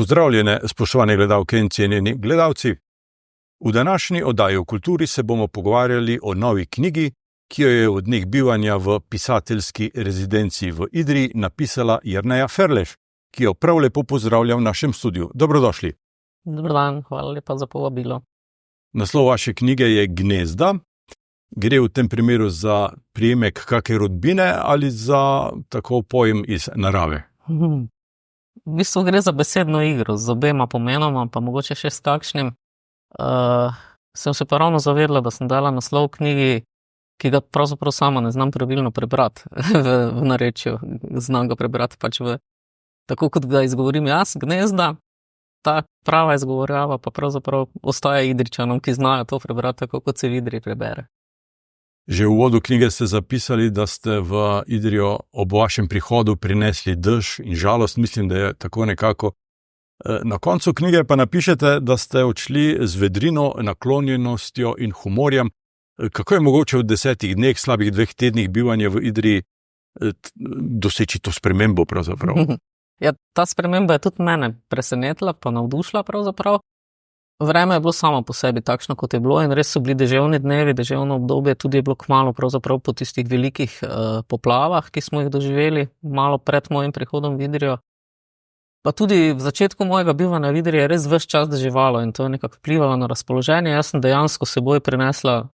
Pozdravljene, spoštovane gledalke in cenjeni gledalci. V današnji oddaji o kulturi se bomo pogovarjali o novi knjigi, ki jo je v dneh bivanja v pisateljski rezidenci v Idriji napisala Jerneja Ferlež, ki jo prav lepo pozdravljam v našem studiu. Dobrodošli. Dober dan, hvala lepa za povabilo. Naslov vaše knjige je Gnezda. Gre v tem primeru za prijemek kake rodbine ali za tako pojem iz narave? V bistvu gre za besedno igro z obema pomenoma, pa mogoče še s kakšnim. Sem se pa ravno zavedla, da sem dala naslov knjigi, ki ga pravzaprav sama ne znam pravilno prebrati v narečju. Znam ga prebrati pač tako, kot ga izgovorim jaz, Gnezda. Ta prava izgovorjava pa pravzaprav ostaja Idrijčanom, ki znajo to prebrati, tako kot se v Idriji prebere. Že v uvodu knjige ste zapisali, da ste v Idrijo ob vašem prihodu prinesli dež in žalost, mislim, da je tako nekako. Na koncu knjige pa napišete, da ste odšli z vedrino, naklonjenostjo in humorjem. Kako je mogoče v 10 dneh, slabih 2 tednih bivanja v Idriji doseči to spremembo pravzaprav? Ja, ta sprememba je tudi mene presenetila, pa navdušila pravzaprav. Vreme je bilo samo po sebi takšno, kot je bilo, in res so bili deževni dnevi, deževno obdobje, tudi je bilo kmalu pravzaprav po tistih velikih poplavah, ki smo jih doživeli malo pred mojim prihodom v Idrijo. Pa tudi v začetku mojega bivanja v Idriji je res ves čas deževalo in to je nekako vplivalo na razpoloženje. Jaz sem dejansko s seboj prinesla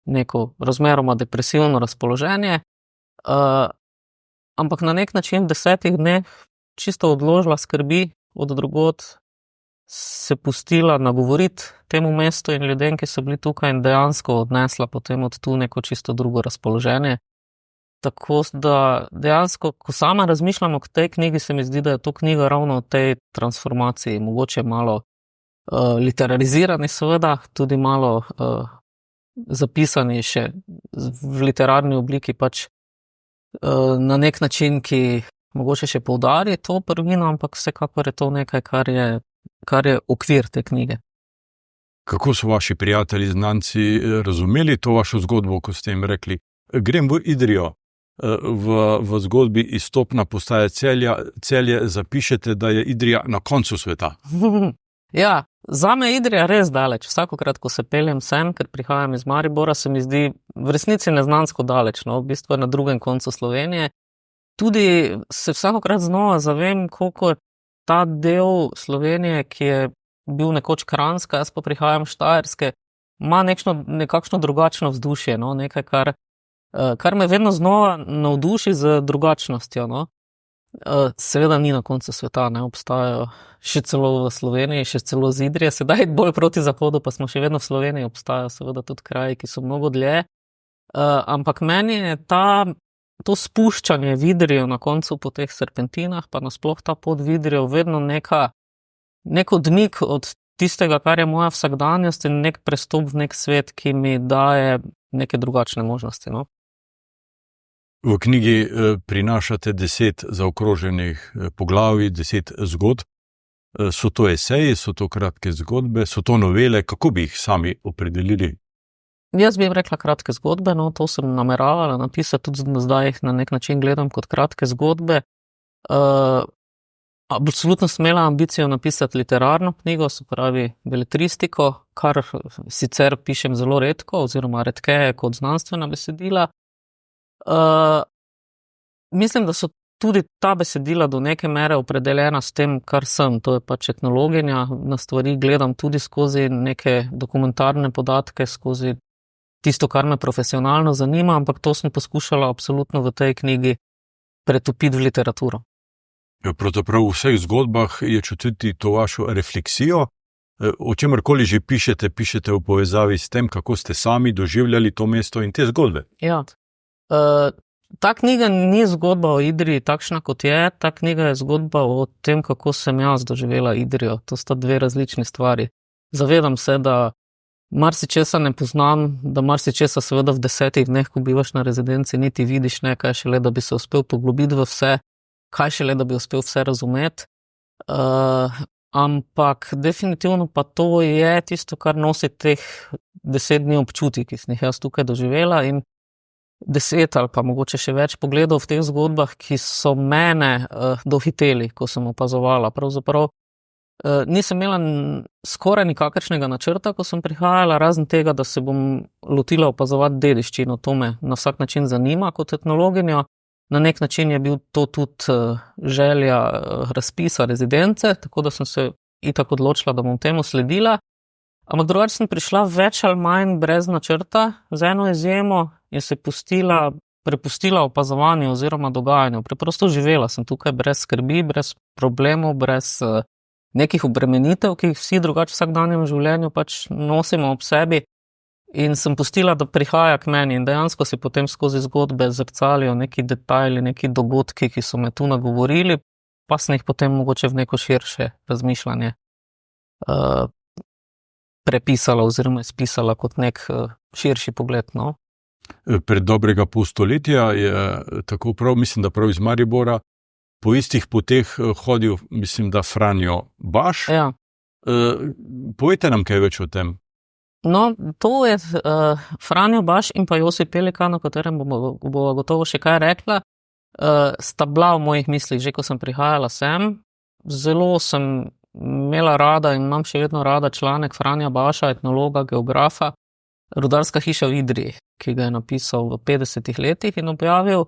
neko razmeroma depresivno razpoloženje, ampak na nek način v 10 dneh čisto odložila skrbi od drugod, se pustila nagovoriti temu mestu in ljudem, ki so bili tukaj, in dejansko odnesla potem od tu neko čisto drugo razpoloženje. Tako da dejansko, ko sama razmišljam o tej knjigi, se mi zdi, da je to knjiga ravno o tej transformaciji, mogoče malo literarizirani seveda, tudi malo zapisani še v literarni obliki, pač na nek način, ki mogoče še poudari to prvino, ampak vsekakor je to nekaj, kar je okvir te knjige. Kako so vaši prijatelji, znanci razumeli to vašo zgodbo, ko ste jim rekli, grem v Idrijo, v zgodbi izstopna postaja Celje zapišete, da je Idrija na koncu sveta? Ja, zame je Idrija res daleč. Vsakokrat, ko se peljem sem, ker prihajam iz Maribora, se mi zdi v resnici neznansko daleč, no, v bistvu na drugem koncu Slovenije. Tudi se vsakokrat znova zavem, koliko ta del Slovenije, ki je bil nekoč Kranjska, jaz pa prihajam iz Štajerske, ima nekakšno drugačno vzdušje, no? Nekaj, kar me vedno znova navduši z drugačnostjo. No? Seveda ni na koncu sveta, ne obstajajo še celo v Sloveniji, še celo z Idrije, sedaj bolj proti zahodu, pa smo še vedno v Sloveniji, obstajajo seveda tudi kraji, ki so mnogo dlje, ampak meni je to spuščanje v Idrijo na koncu po teh serpentinah, pa nasploh ta pot v Idrijo vedno nek odmik od tistega, kar je moja vsakdanjost, in nek prestop v nek svet, ki mi daje neke drugačne možnosti. No? V knjigi prinašate 10 zaokroženih poglavij, 10 zgodb. So to eseji, so to kratke zgodbe, so to novele, kako bi jih sami opredelili? Jaz bi jim rekla kratke zgodbe, no, to sem nameravala napisati, tudi zdaj jih na nek način gledam kot kratke zgodbe. Absolutno sem imela ambicijo napisati literarno knjigo, se pravi beletristiko, kar sicer pišem zelo redko, oziroma redkeje kot znanstvena besedila. Mislim, da so tudi ta besedila do neke mere opredeljena s tem, kar sem, to je pač etnologinja, na stvari gledam tudi skozi neke dokumentarne podatke, skozi tisto, kar me profesionalno zanima, ampak to sem poskušala absolutno v tej knjigi pretopiti v literaturo. Pravzaprav v vseh zgodbah je čutiti to vašo refleksijo. O čemerkoli že pišete v povezavi s tem, kako ste sami doživljali to mesto in te zgodbe. Ja. Ta knjiga ni zgodba o Idriji takšna, kot je. Ta knjiga je zgodba o tem, kako sem jaz doživela Idrijo. To sta 2 različni stvari. Zavedam se, da marsičesa ne poznam, da marsičesa seveda v 10 dneh, ko bivaš na rezidenci, niti vidiš ne, kaj šele, da bi se uspel poglobiti v vse, kaj šele, da bi uspel vse razumeti. Ampak definitivno pa to je tisto, kar nosi teh 10 dni občutij, ki sem jih jaz tukaj doživela, in 10 ali pa mogoče še več pogledov v teh zgodbah, ki so mene dohiteli, ko sem opazovala. Pravzaprav nisem imela skoraj nikakršnega načrta, ko sem prihajala, razen tega, da se bom lotila opazovati dediščino. To me na vsak način zanima kot etnologinjo. Na nek način je bil to tudi želja razpisa rezidence, tako da sem se itak odločila, da bom temu sledila. Ampak drugače sem prišla več ali manj brez načrta, z eno izjemo, in se prepustila opazovanju oziroma dogajanju. Preprosto živela sem tukaj brez skrbi, brez problemov, brez nekih obremenitev, ki jih vsi drugače v vsakdanjem življenju pač nosimo ob sebi, in sem pustila, da prihaja k meni, in dejansko si potem skozi zgodbe zrcalijo neki detajli, neki dogodki, ki so me tu nagovorili, pa sem jih potem mogoče v neko širše razmišljanje prepisala oziroma izpisala kot nek širši pogled. No. Pred dobrega pol stoletja je tako prav, mislim, da prav iz Maribora, po istih poteh hodil, mislim, da Franjo Baš. Ja. Povejte nam kaj več o tem. No, to je Franjo Baš in pa Josip Pelikan, o katerem bo gotovo še kaj rekla, sta bila v mojih mislih, že ko sem prihajala sem. Zelo sem imela rada in imam še vedno rada članek Franja Baša, etnologa, geografa, Rudarska hiša v Idriji, ki ga je napisal v 50 letih in objavil.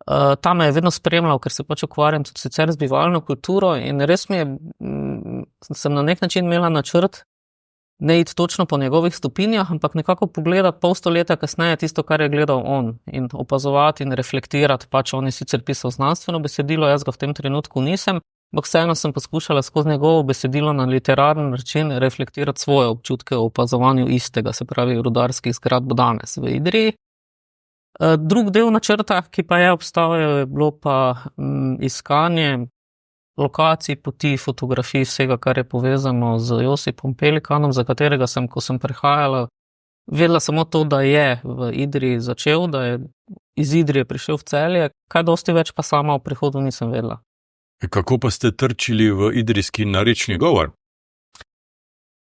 Ta me je vedno spremljal, ker se pač ukvarjam tudi sicer z bivalno kulturo, in res sem na nek način imela načrt ne iti točno po njegovih stopinjah, ampak nekako pogledati pol stoletja kasneje tisto, kar je gledal on, in opazovati in reflektirati. Pač on je sicer pisal znanstveno besedilo, jaz ga v tem trenutku nisem, ampak vseeno sem poskušala skozi njegovo besedilo na literarni način reflektirati svoje občutke o opazovanju istega, se pravi rudarskih zgradb danes v Idriji. Drug del načrta, ki pa je obstajal, je bilo pa iskanje lokacij, poti, fotografij, vsega, kar je povezano z Josipom Pelikanom, za katerega sem, ko sem prihajala, vedela samo to, da je v Idriji začel, da je iz Idrije prišel v Celje, kaj dosti več pa sama o prihodu nisem vedela. Kako pa ste trčili v idrijski narečni govor?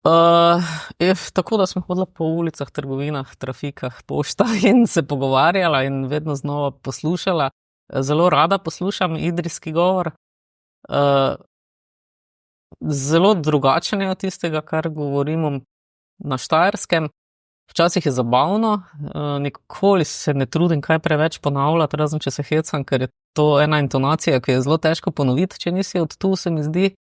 Tako, da sem hodila po ulicah, trgovinah, trafikah, poštah in se pogovarjala in vedno znova poslušala. Zelo rada poslušam idrijski govor. Zelo drugačen je od tistega, kar govorimo na Štajerskem. Včasih je zabavno, nikoli se ne trudim kaj preveč ponavljati, razen če se hecam, ker je to ena intonacija, ki je zelo težko ponoviti, če nisi od tu, se mi zdi.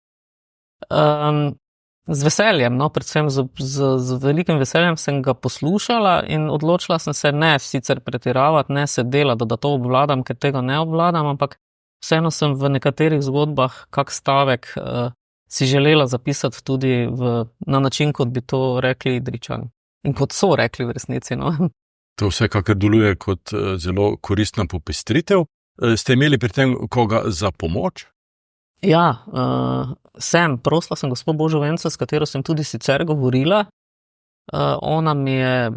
Z veseljem, no, predvsem z velikim veseljem sem ga poslušala in odločila sem se ne sicer pretiravati, ne se delati, da to obvladam, ker tega ne obvladam, ampak vseeno sem v nekaterih zgodbah kak stavek si želela zapisati tudi na način, kot bi to rekli Idrijčani. In kot so rekli v resnici. No. To vsekakor deluje kot zelo koristna popestritev. Ste imeli pri tem koga za pomoč? Ja, prosila sem gospod Božo Venca, s katero sem tudi sicer govorila. Ona mi je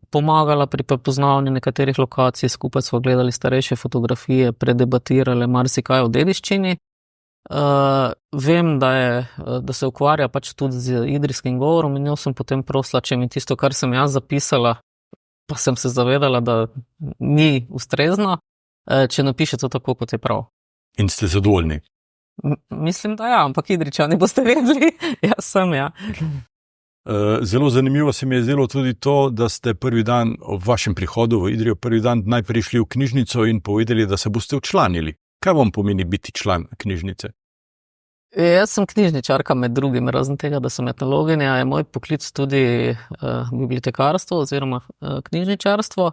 pomagala pri prepoznavanju nekaterih lokacij, skupaj smo gledali starejše fotografije, predebatirali marsikaj o dediščini. Vem, da se ukvarja pač tudi z idrijskim govorom, in jo sem potem prosila, če mi tisto, kar sem jaz zapisala, pa sem se zavedala, da ni ustrezno, če napiše to tako, kot je prav. In ste zadovoljni? Mislim, da ja, ampak Idrijčani boste vedeli. Jaz sem, ja. Zelo zanimivo se mi je zdelo tudi to, da ste prvi dan ob vašem prihodu v Idrijo prvi dan najprej šli v knjižnico in povedali, da se boste včlanili. Kaj vam pomeni biti član knjižnice? Jaz sem knjižničarka med drugim, razen tega, da sem etnologinja, je moj poklic tudi bibliotekarstvo oziroma knjižničarstvo.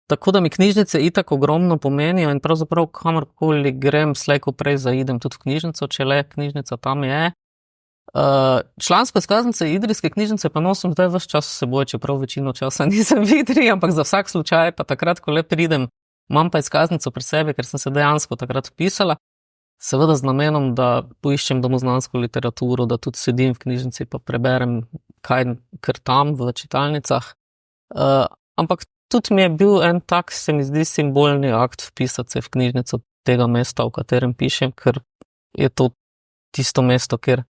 Tako da mi knjižnice itak ogromno pomenijo in pravzaprav kamorkoli grem, slej ko prej zaidem tudi v knjižnico, če le knjižnica tam je. Člansko izkaznice idrijske knjižnice pa nosim zdaj ves čas s seboj, čeprav večino časa nisem v Idriji, ampak za vsak slučaj pa takrat, ko le pridem, imam pa izkaznico pri sebi, ker sem se dejansko takrat vpisala, seveda z namenom, da poiščem domoznansko literaturo, da tudi sedim v knjižnici pa preberem kaj kar tam v čitalnicah. Ampak tudi mi je bil en tak, se mi zdi, simbolni akt vpisati se v knjižnico tega mesta, v katerem pišem, ker je to tisto mesto, kjer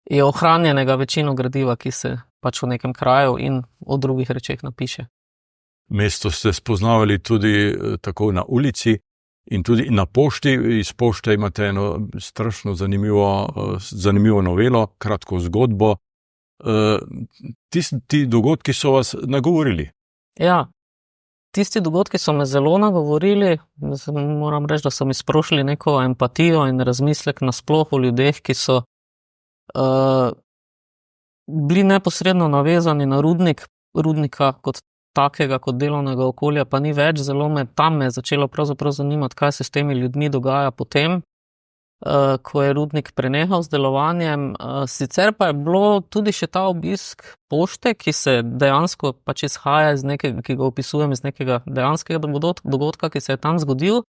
je ohranjenega večino gradiva, ki se pač v nekem kraju in o drugih rečeh napiše. Mesto ste spoznavali tudi tako na ulici In tudi na pošti, iz pošte imate eno strašno zanimivo novelo, kratko zgodbo. Ti dogodki so vas nagovorili? Ja, tisti dogodki so me zelo nagovorili. Moram reči, da so mi sprošili neko empatijo in razmislek nasploh o ljudeh, ki so bili neposredno navezani na rudnika kot takega, kot delovnega okolja, pa ni več. Zelo me je začelo pravzaprav zanimati, kaj se s temi ljudmi dogaja potem, ko je rudnik prenehal z delovanjem. Sicer pa je bilo tudi še ta obisk pošte, ki se dejansko pač izhaja iz nekega, ki ga opisujem iz nekega dejanskega dogodka, ki se je tam zgodil,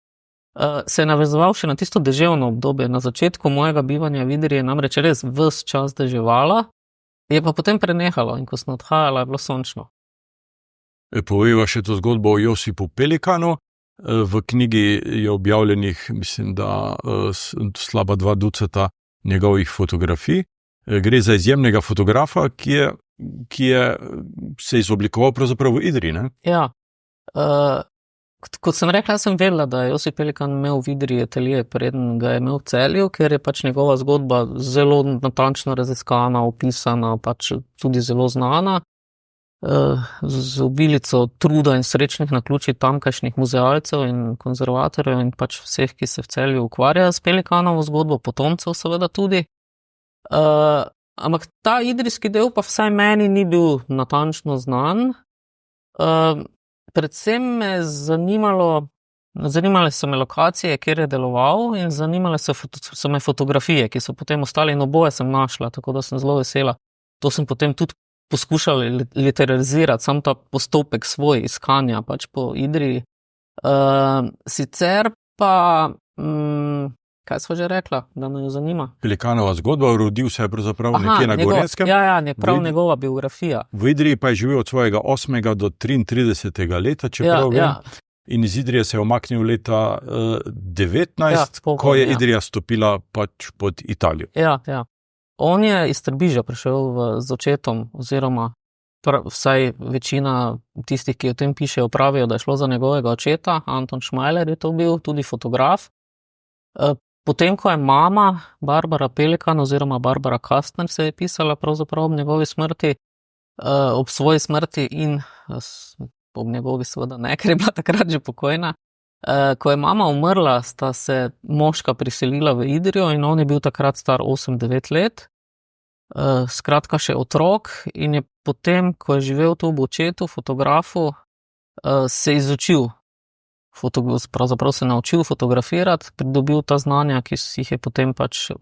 se je navezoval še na tisto deževno obdobje. Na začetku mojega bivanja v Idriji je namreč res ves čas deževalo, je pa potem prenehalo in ko sem odhajala, je bilo sončno. Poveva še to zgodbo o Josipu Pelikanu. V knjigi je objavljenih, mislim, da slaba 2 ducata njegovih fotografij. Gre za izjemnega fotografa, ki je se izoblikoval pravzaprav v Idriji, ne? Ja. Kot sem rekla, sem vedela, da je Josip Pelikan imel v Idriji atelje, preden ga je imel v Celju, ker je pač njegova zgodba zelo natančno raziskana, opisana, pač tudi zelo znana. Z obilico truda in srečnih naključij tamkajšnjih muzealcev in konzervatorjev in pač vseh, ki se v Celju ukvarjajo s Pelikanovo zgodbo, potomcev seveda tudi. Ampak ta idrijski del pa vsaj meni ni bil natančno znan. Predvsem me zanimale so me lokacije, kjer je deloval, in zanimale so me fotografije, ki so potem ostali, in oboje sem našla, tako da sem zelo vesela. To sem potem tudi poskušali literarizirati, sam ta postopek svoj iskanja pač po Idriji. Sicer pa, kaj sva že rekla, da me jo zanima? Pelikanova zgodba, rodil se je pravzaprav nekje na Gorenjskem. Ja, njegova biografija. V Idriji pa je živel od svojega 8. do 33. leta, čeprav vem. In iz Idrije se je umaknil leta 19, ko je Idrija stopila pač pod Italijo. Ja. On je iz Trbiža prišel z očetom, oziroma vsaj večina tistih, ki o tem pišejo, pravijo, da je šlo za njegovega očeta. Anton Šmajler je to bil, tudi fotograf. Potem, ko je mama Barbara Pelikan oziroma Barbara Kastner se je pisala pravzaprav ob njegovi smrti, ob svoji smrti in ob njegovi seveda ne, ker je bila takrat že pokojna. Ko je mama umrla, sta se moška priselila v Idrijo in on je bil takrat star 8-9 let. Skratka še otrok, in je potem, ko je živel tu ob očetu, fotografu, se izučil. Pravzaprav se naučil fotografirati, pridobil ta znanja, ki jih je potem pač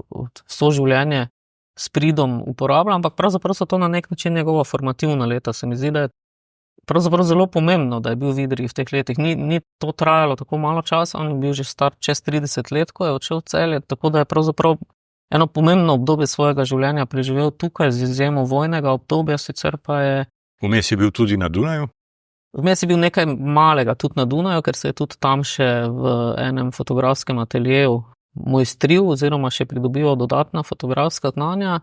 vso življenje s pridom uporabljal, ampak pravzaprav so to na nek način njegova formativna leta. Se mi zdi, da je pravzaprav zelo pomembno, da je bil v Idriji v teh letih. Ni to trajalo tako malo časa, on je bil že star čez 30 let, ko je odšel v Celje, tako da je pravzaprav eno pomembno obdobje svojega življenja preživel tukaj, z izjemo vojnega obdobja, sicer pa je... Vmes je bil tudi na Dunaju? Vmes je bil nekaj malega tudi na Dunaju, ker se je tudi tam še v enem fotografskem ateljeju mojstril oziroma še pridobival dodatna fotografska znanja.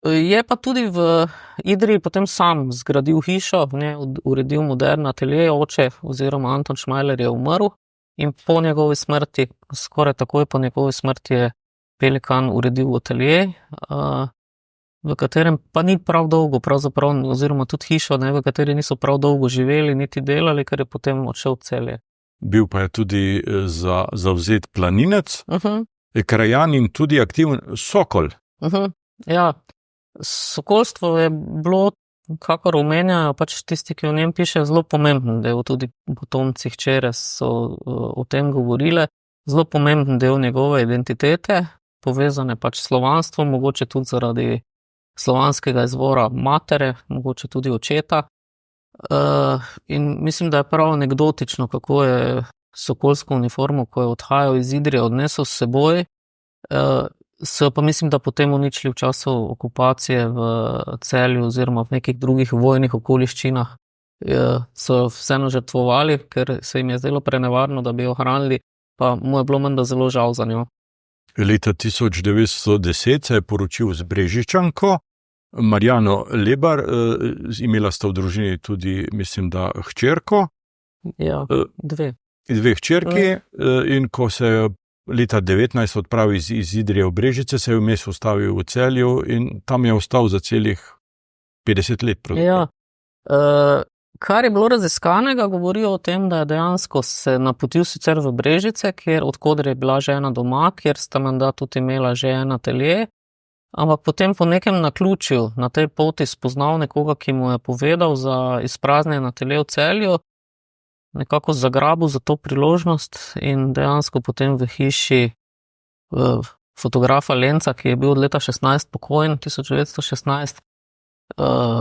Je pa tudi v Idriji potem sam zgradil hišo, uredil modern atelje, oče oziroma Anton Šmajler je umrl in po njegovi smrti, skoraj takoj po njegovi smrti, je Pelikan uredil atelje, v katerem pa ni prav dolgo, pravzaprav, oziroma tudi hišo, v kateri niso prav dolgo živeli niti delali, ker je potem odšel v Celje. Bil pa je tudi zavzet planinec, krajan in tudi aktiven sokol. Ja. Sokolstvo je bilo, kakor omenjajo pač tisti, ki o njem pišejo, zelo pomemben del, tudi potomci hčere so o tem govorile, zelo pomemben del njegove identitete, povezane pač s slovanstvom, mogoče tudi zaradi slovanskega izvora matere, mogoče tudi očeta. In mislim, da je prav anekdotično, kako je sokolsko uniformo, ko je odhajal iz Idrije, odnesel s seboj, so pa mislim, da potem uničili v času okupacije v Celju oziroma v nekih drugih vojnih okoliščinah. So vseeno žrtvovali, ker se jim je zdelo prenevarno, da bi jo ohranili, pa mu je bilo menda zelo žal za njo. Leta 1910 se je poročil z Brežičanko, Marjano Lebar, imela sta v družini tudi, mislim, da hčerko. Ja, 2. dve hčerki in ko se je leta 19 odpravil iz Idrije v Brežice, se je vmes ustavil v Celju in tam je ostal za celih 50 let. Ja. Kar je bilo raziskanega, govorijo o tem, da je dejansko se napotil sicer v Brežice, odkoder je bila žena doma, kjer sta menda tudi imela že en atelje, ampak potem po nekem naključju na tej poti spoznal nekoga, ki mu je povedal za izpraznjen atelje v Celju, nekako zagrabil za to priložnost in dejansko potem v hiši fotografa Lenca, ki je bil od leta 16 pokojen, 1916,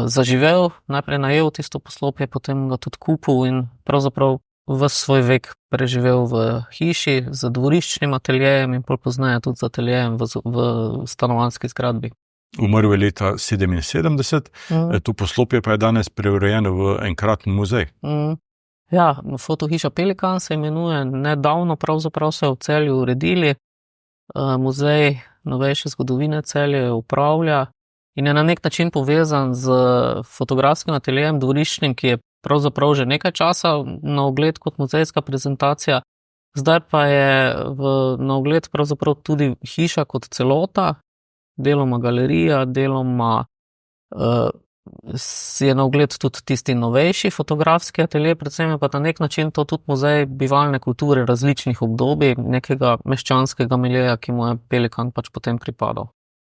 zaživel, najprej najel tisto poslopje, potem ga tudi kupil in pravzaprav ves svoj vek preživel v hiši z dvoriščnim ateljejem in pol pozneje tudi z ateljejem v stanovanjski zgradbi. Umrl je leta 77, to poslopje pa je danes preurejeno v enkraten muzej. Ja, fotohiša Pelikan se imenuje, nedavno pravzaprav se v Celju uredili, muzej novejše zgodovine Celje upravlja in je na nek način povezan z fotografskim ateljejem dvoriščnim, ki je pravzaprav že nekaj časa na ogled kot muzejska prezentacija, zdaj pa je na ogled pravzaprav tudi hiša kot celota, deloma galerija, deloma je na ogled tudi tisti novejši fotografski atelje, predvsem je pa na nek način to tudi muzej bivalne kulture različnih obdobij, nekega meščanskega miljeja, ki mu je Pelikan pač potem pripadal.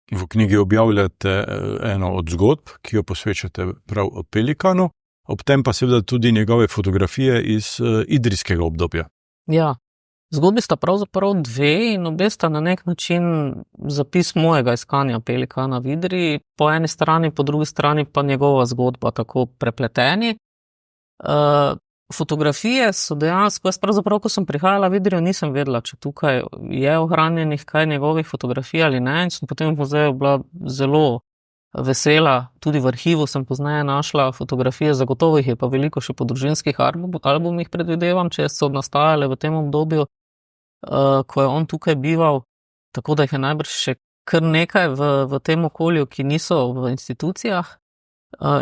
V knjigi objavljate eno od zgodb, ki jo posvečate prav Pelikanu, ob tem pa seveda tudi njegove fotografije iz idrijskega obdobja. Ja, zgodbi sta pravzaprav dve in obe sta na nek način zapis mojega iskanja Pelikana v Idriji, po eni strani, po drugi strani pa njegova zgodba tako prepleteni. Fotografije so dejansko, jaz pravzaprav, ko sem prihajala v Idrijo, nisem vedela, če tukaj je ohranjenih kaj njegovih fotografij ali ne, in sem potem v muzeju bila zelo vesela, tudi v arhivu sem pozneje našla fotografije, zagotovo jih je pa veliko še po družinskih albumih, predvidevam, če so nastajale v tem obdobju, ko je on tukaj bival, tako da jih je najbrž še kar nekaj v tem okolju, ki niso v institucijah.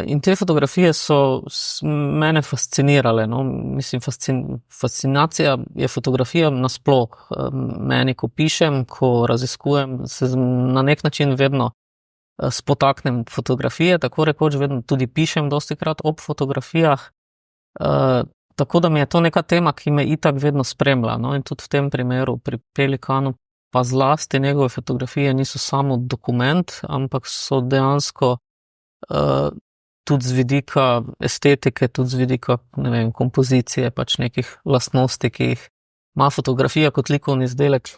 In te fotografije so mene fascinirale, no, mislim, fascinacija je fotografija nasploh. Meni, ko pišem, ko raziskujem, se na nek način vedno spotaknem fotografije, tako rekoč vedno tudi pišem dostikrat ob fotografijah, tako da mi je to neka tema, ki me itak vedno spremlja, no, in tudi v tem primeru pri Pelikanu pa zlasti njegove fotografije niso samo dokument, ampak so dejansko tudi z vidika estetike, tudi z vidika, ne vem, kompozicije, pač nekih lastnosti, ki jih ima fotografija kot likovni izdelek,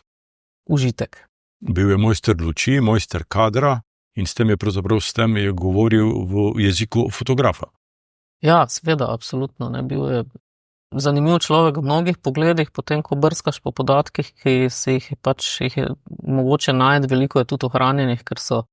užitek. Bil je mojster luči, mojster kadra in s tem je govoril v jeziku fotografa. Ja, seveda, absolutno, ne, bil je zanimiv človek v mnogih pogledih, potem ko brskaš po podatkih, ki se jih je mogoče najti, veliko je tudi ohranjenih, ker so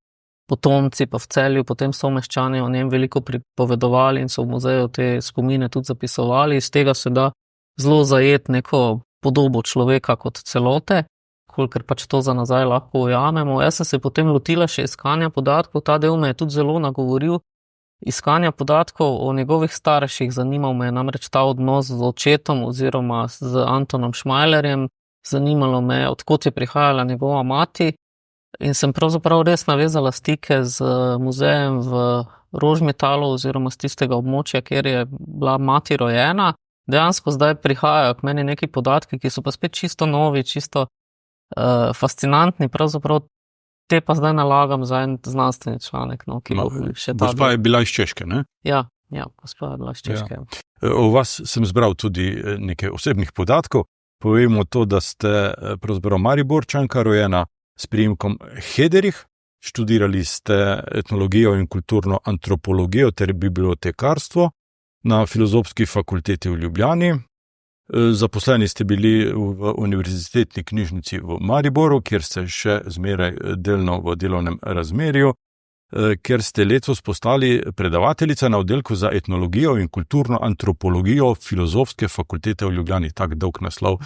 potomci pa v Celju, potem so meščani o njem veliko pripovedovali in so v muzeju te spomine tudi zapisovali. Iz tega se da zelo zajeti neko podobo človeka kot celote, kolikor pač to za nazaj lahko ujamemo. Jaz sem se potem lotila še iskanja podatkov, ta del me je tudi zelo nagovoril. Iskanja podatkov o njegovih starših, zanimal me je namreč ta odnos z očetom oziroma z Antonom Šmajlerjem, zanimalo me je, odkot je prihajala njegova mati. In sem pravzaprav res navezala stike z muzejem v Rožmetalu oziroma z tistega območja, kjer je bila mati rojena. Dejansko zdaj prihajajo k meni neki podatki, ki so pa spet čisto novi, čisto fascinantni, pravzaprav te pa zdaj nalagam za en znanstveni članek, no, ki bo še ta. Gospa je bila iz Češke, ne? Ja, gospa je bila iz Češke. Ja. O vas sem zbral tudi nekaj osebnih podatkov. Povemo to, da ste pravzaprav Mariborčanka, rojena s priimkom Hederich, študirali ste etnologijo in kulturno antropologijo ter bibliotekarstvo na Filozofski fakulteti v Ljubljani. Zaposleni ste bili v Univerzitetni knjižnici v Mariboru, kjer ste še zmeraj delno v delovnem razmerju, kjer ste letos postali predavateljica na oddelku za etnologijo in kulturno antropologijo Filozofske fakultete v Ljubljani. Tak dolg naslov.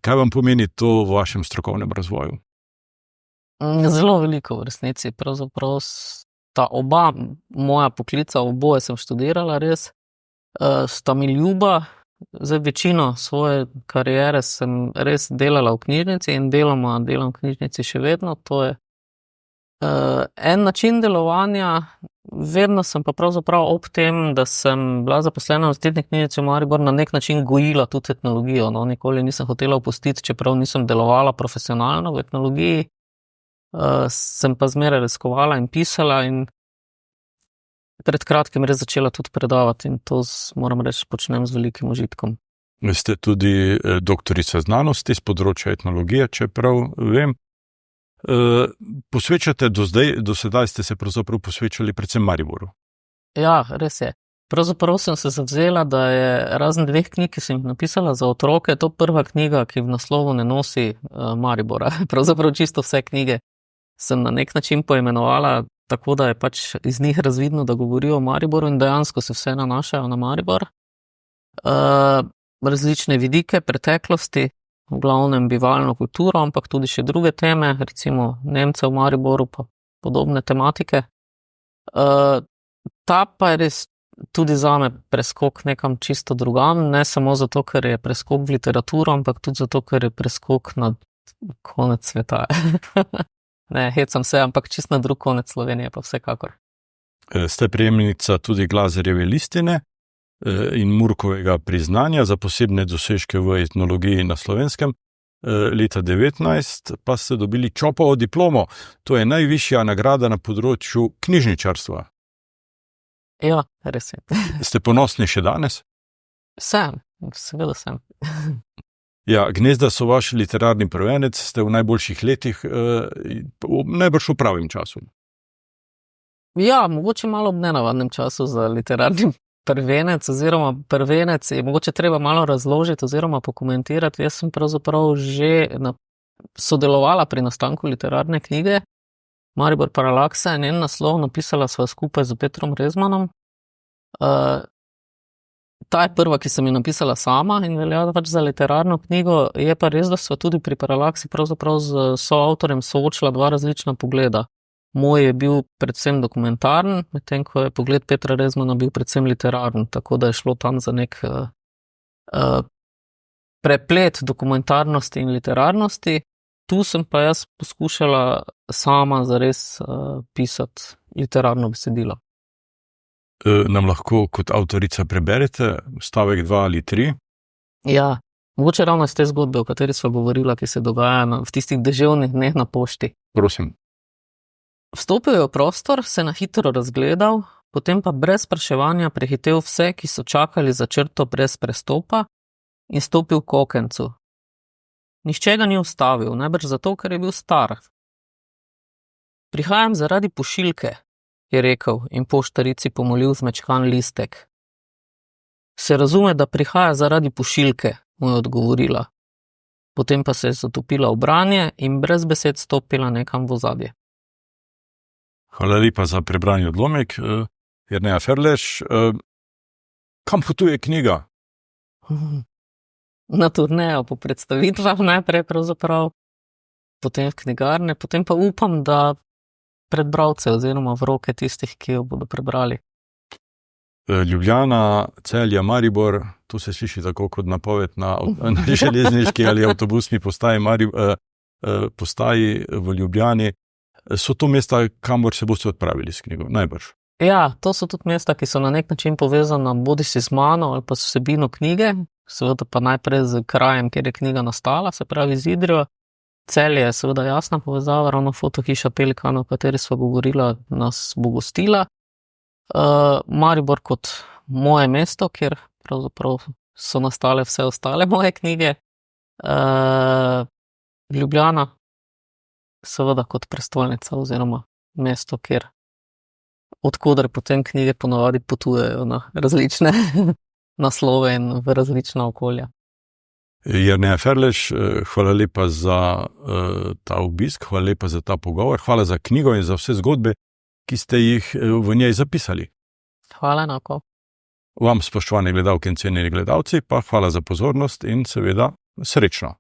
Kaj vam pomeni to v vašem strokovnem razvoju? Zelo veliko v resnici, pravzaprav sta oba moja poklica, oboje sem študirala res, sta mi ljuba, Zdaj, večino svoje kariere sem res delala v knjižnici in deloma delam v knjižnici še vedno. To je en način delovanja. Vedno sem pa pravzaprav ob tem, da sem bila zaposlena v Univerzitetni knjižnici v Mariboru, na nek način gojila tudi etnologijo. No, nikoli nisem hotela opustiti, čeprav nisem delovala profesionalno v etnologiji. Sem pa zmeraj raziskovala in pisala in pred kratkim res začela tudi predavati in to, moram reči, počnem z velikim užitkom. Ste tudi doktorica znanosti z področja etnologije, čeprav vem. Posvečate do sedaj ste se pravzaprav posvečali predvsem Mariboru. Ja, res je. Pravzaprav sem se zavzela, da je razen 2 knjig, ki sem jih napisala za otroke, to prva knjiga, ki v naslovu ne nosi Maribora. Pravzaprav čisto vse knjige sem na nek način poimenovala, tako da je pač iz njih razvidno, da govorijo o Mariboru in dejansko se vse nanašajo na Maribor. Različne vidike preteklosti, v glavnem bivalno kulturo, ampak tudi še druge teme, recimo Nemce v Mariboru pa podobne tematike. Ta pa je res tudi zame preskok nekam čisto drugam, ne samo zato, ker je preskok v literaturo, ampak tudi zato, ker je preskok na konec sveta. Ne, hecam se, ampak čisto na drug konec Slovenije pa vsekakor. Ste prejemnica tudi Glazerjeve listine in Murkovega priznanja za posebne dosežke v etnologiji na Slovenskem. Leta 19 pa ste dobili Čopovo diplomo. To je najvišja nagrada na področju knjižničarstva. Ja, res je. Ste ponosni še danes? Sem, seveda sem. Ja, Gnezda so vaš literarni prvenec, ste v najboljših letih, najbrž v pravim času. Ja, mogoče malo v nenavadnem času za literarni prvenec, oziroma prvenec je mogoče treba malo razložiti oziroma pokomentirati. Jaz sem pravzaprav že sodelovala pri nastanku literarne knjige Maribor Paralaksa in njen naslov napisala sva skupaj z Petrom Rezmanom. Ta je prva, ki sem jo napisala sama in velja pač za literarno knjigo. Je pa res, da sva tudi pri Paralaksi pravzaprav z soavtorjem soočila 2 različna pogleda. Moj je bil predvsem dokumentarn, medtem ko je pogled Petra Rezmana bil predvsem literarn, tako da je šlo tam za nek preplet dokumentarnosti in literarnosti. Tu sem pa jaz poskušala sama zares pisati literarno besedilo. Nam lahko kot avtorica preberete stavek 2 ali 3? Ja, mogoče ravno iz te zgodbe, o kateri sva govorila, ki se dogaja v tistih deževnih dneh na pošti. Prosim. Vstopil je v prostor, se na hitro razgledal, potem pa brez spraševanja prehitel vse, ki so čakali za črto brez prestopa in stopil k okencu. Nihče ga ni ustavil, najbrž zato, ker je bil star. Prihajam zaradi pošiljke, je rekel in poštarici pomolil zmečkan listek. Se razume, da prihaja zaradi pošiljke, mu je odgovorila. Potem pa se je zatopila v branje in brez besed stopila nekam v ozadje. Hvala lepa za prebrani odlomek. Jerneja Ferlež, kam potuje knjiga? Na turnejo po predstavitvah najprej pravzaprav, potem v knjigarne, potem pa upam, da pred bralce oziroma v roke tistih, ki jo bodo prebrali. Ljubljana, Celje, Maribor, to se sliši tako kot napoved na železniški ali avtobusni postaji v Ljubljani. So to mesta, kamor se boste odpravili s knjigo, najbrž? Ja, to so tudi mesta, ki so na nek način povezana bodisi z mano ali pa s vsebino knjige, seveda pa najprej z krajem, kjer je knjiga nastala, se pravi z Idrijo. Celje je seveda jasna povezava, ravno fotohiša Pelikan, o kateri sva govorila, nas bo gostila. Maribor kot moje mesto, kjer pravzaprav so nastale vse ostale moje knjige. Ljubljana, seveda kot prestolnica oziroma mesto, kjer odkoder potem knjige ponavadi potujejo na različne naslove in v različna okolja. Jerneja Ferlež, hvala lepa za ta obisk, hvala lepa za ta pogovor, hvala za knjigo in za vse zgodbe, ki ste jih v njej zapisali. Hvala enako. Vam, spoštovane gledalke in cenjeni gledalci, pa hvala za pozornost in seveda srečno.